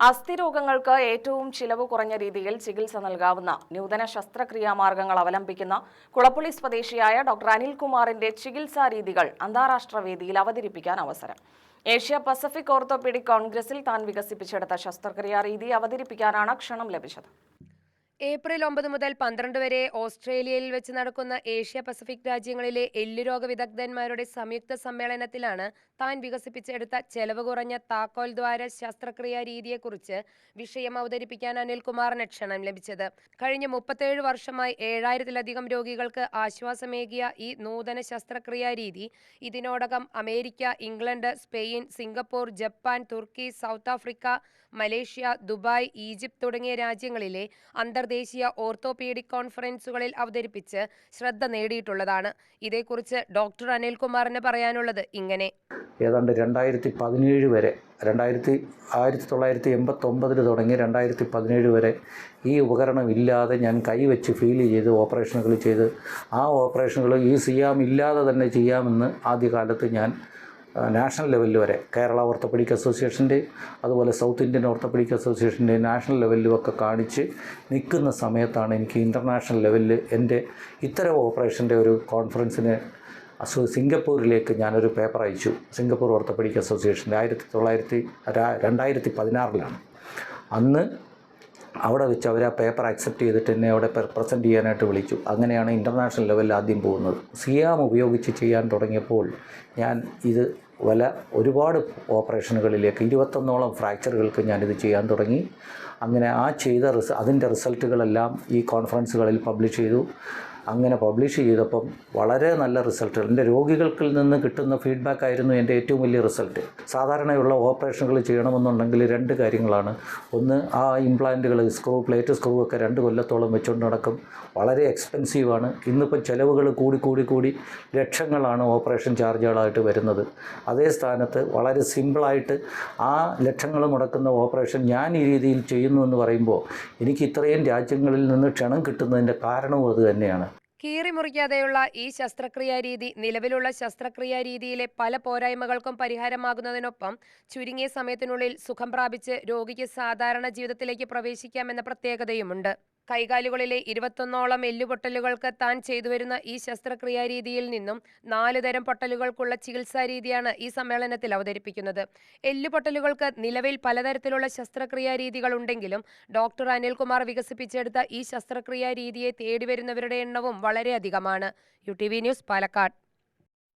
അസ്ഥിരോഗങ്ങൾക്ക് ഏറ്റവും ചിലവ് കുറഞ്ഞ രീതിയിൽ ചികിത്സ നൽകാവുന്ന നൂതന ശസ്ത്രക്രിയാ മാർഗങ്ങൾ അവലംബിക്കുന്ന കുളപ്പുള്ളി സ്വദേശിയായ ഡോക്ടർ അനിൽകുമാറിന്റെ ചികിത്സാ രീതികൾ അന്താരാഷ്ട്ര വേദിയിൽ അവതരിപ്പിക്കാൻ അവസരം. ഏഷ്യ പസഫിക് ഓർത്തോപീഡിക് കോൺഗ്രസിൽ താൻ വികസിപ്പിച്ചെടുത്ത ശസ്ത്രക്രിയാ രീതി അവതരിപ്പിക്കാനാണ് ക്ഷണം ലഭിച്ചത്. ഏപ്രിൽ 9 മുതൽ 12 വരെ ഓസ്ട്രേലിയയിൽ വെച്ച് നടക്കുന്ന ഏഷ്യ പസഫിക് രാജ്യങ്ങളിലെ എല്ലുരോഗ വിദഗ്ധന്മാരുടെ സംയുക്ത സമ്മേളനത്തിലാണ് താൻ വികസിപ്പിച്ചെടുത്ത ചെലവ് കുറഞ്ഞ താക്കോൽ ദ്വാര ശസ്ത്രക്രിയാ രീതിയെക്കുറിച്ച് വിഷയം അവതരിപ്പിക്കാൻ അനിൽകുമാറിന് ക്ഷണം ലഭിച്ചത്. കഴിഞ്ഞ 37 വർഷമായി 7000-ലധികം രോഗികൾക്ക് ആശ്വാസമേകിയ ഈ നൂതന ശസ്ത്രക്രിയാ രീതി ഇതിനോടകം America, England, Spain, Singapore, Japan, Turkey, South Africa, Malaysia, Dubai, Egypt തുടങ്ങിയ രാജ്യങ്ങളിലെ അന്തർദേശീയ ഓർത്തോപീഡിക് കോൺഫറൻസുകളിൽ അവതരിപ്പിച്ച് ശ്രദ്ധ നേടിയിട്ടുള്ളതാണ്. ഇതേക്കുറിച്ച് ഡോക്ടർ അനിൽകുമാറിന് പറയാനുള്ളത് ഇങ്ങനെ: ഏതാണ്ട് 2017 വരെ 1989 തുടങ്ങി 2017 വരെ ഈ ഉപകരണം ഇല്ലാതെ ഞാൻ കൈവച്ച് ഫീൽ ചെയ്ത് ഓപ്പറേഷനുകൾ ചെയ്ത് ആ ഓപ്പറേഷനുകൾ ഈ സിയാം ഇല്ലാതെ തന്നെ ചെയ്യാമെന്ന് ആദ്യകാലത്ത് ഞാൻ നാഷണൽ ലെവലിൽ വരെ കേരള ഓർത്തോപീഡിക് അസോസിയേഷൻ്റെ അതുപോലെ സൗത്ത് ഇന്ത്യൻ ഓർത്തോപീഡിക് അസോസിയേഷൻ്റെ നാഷണൽ ലെവലിലുമൊക്കെ കാണിച്ച് നിൽക്കുന്ന സമയത്താണ് എനിക്ക് ഇൻ്റർനാഷണൽ ലെവലിൽ എൻ്റെ ഇത്തരം ഓപ്പറേഷൻ്റെ ഒരു കോൺഫറൻസിന് സിംഗപ്പൂരിലേക്ക് ഞാനൊരു പേപ്പർ അയച്ചു. സിംഗപ്പൂർ ഓർത്തോപീഡിക് അസോസിയേഷൻ്റെ 2016 അന്ന് അവിടെ വെച്ച് അവർ ആ പേപ്പർ അക്സെപ്റ്റ് ചെയ്തിട്ട് എന്നെ അവിടെ പ്രസൻറ്റ് ചെയ്യാനായിട്ട് വിളിച്ചു. അങ്ങനെയാണ് ഇൻ്റർനാഷണൽ ലെവലിൽ ആദ്യം പോകുന്നത്. സിയാം ഉപയോഗിച്ച് ചെയ്യാൻ തുടങ്ങിയപ്പോൾ ഞാൻ ഇത് ഒരുപാട് ഓപ്പറേഷനുകളിലേക്ക് 21ഓളം ഫ്രാക്ചറുകൾക്ക് ഞാനിത് ചെയ്യാൻ തുടങ്ങി. അങ്ങനെ ആ ചെയ്ത അതിൻ്റെ റിസൾട്ടുകളെല്ലാം ഈ കോൺഫറൻസുകളിൽ പബ്ലിഷ് ചെയ്തു. അങ്ങനെ പബ്ലിഷ് ചെയ്തപ്പം വളരെ നല്ല റിസൾട്ടുകൾ, എൻ്റെ രോഗികൾക്കിൽ നിന്ന് കിട്ടുന്ന ഫീഡ്ബാക്ക് ആയിരുന്നു എൻ്റെ ഏറ്റവും വലിയ റിസൾട്ട്. സാധാരണയുള്ള ഓപ്പറേഷനുകൾ ചെയ്യണമെന്നുണ്ടെങ്കിൽ 2 കാര്യങ്ങളാണ്. ഒന്ന്, ആ ഇംപ്ലാന്റുകൾ പ്ലേറ്റ് സ്ക്രൂ ഒക്കെ 2 കൊല്ലത്തോളം വെച്ചുകൊണ്ട് നടക്കും. വളരെ എക്സ്പെൻസീവാണ്. ഇന്നിപ്പം ചിലവുകൾ കൂടി ലക്ഷങ്ങളാണ് ഓപ്പറേഷൻ ചാർജുകളായിട്ട് വരുന്നത്. അതേ സ്ഥാനത്ത് വളരെ സിമ്പിളായിട്ട് ആ ലക്ഷങ്ങൾ മുടക്കുന്ന ഓപ്പറേഷൻ ഞാൻ ഈ രീതിയിൽ ചെയ്യുന്നു എന്ന് പറയുമ്പോൾ എനിക്ക് ഇത്രയും രാജ്യങ്ങളിൽ നിന്ന് ക്ഷണം കിട്ടുന്നതിൻ്റെ കാരണവും അത് തന്നെയാണ്. കീറിമുറിക്കാതെയുള്ള ഈ ശസ്ത്രക്രിയാ രീതി നിലവിലുള്ള ശസ്ത്രക്രിയാ രീതിയിലെ പല പോരായ്മകൾക്കും പരിഹാരമാകുന്നതിനൊപ്പം ചുരുങ്ങിയ സമയത്തിനുള്ളിൽ സുഖം പ്രാപിച്ച് രോഗിക്ക് സാധാരണ ജീവിതത്തിലേക്ക് പ്രവേശിക്കാമെന്ന പ്രത്യേകതയുമുണ്ട്. കൈകാലുകളിലെ 21ഓളം എല്ലുപൊട്ടലുകൾക്ക് താൻ ചെയ്തുവരുന്ന ഈ ശസ്ത്രക്രിയാ രീതിയിൽ നിന്നും 4 തരം പൊട്ടലുകൾക്കുള്ള ചികിത്സാ രീതിയാണ് ഈ സമ്മേളനത്തിൽ അവതരിപ്പിക്കുന്നത്. എല്ലുപൊട്ടലുകൾക്ക് നിലവിൽ പലതരത്തിലുള്ള ശസ്ത്രക്രിയാ രീതികളുണ്ടെങ്കിലും ഡോക്ടർ അനിൽകുമാർ വികസിപ്പിച്ചെടുത്ത ഈ ശസ്ത്രക്രിയാ രീതിയെ തേടിവരുന്നവരുടെ എണ്ണവും വളരെയധികമാണ്. UTV news, Palakkad.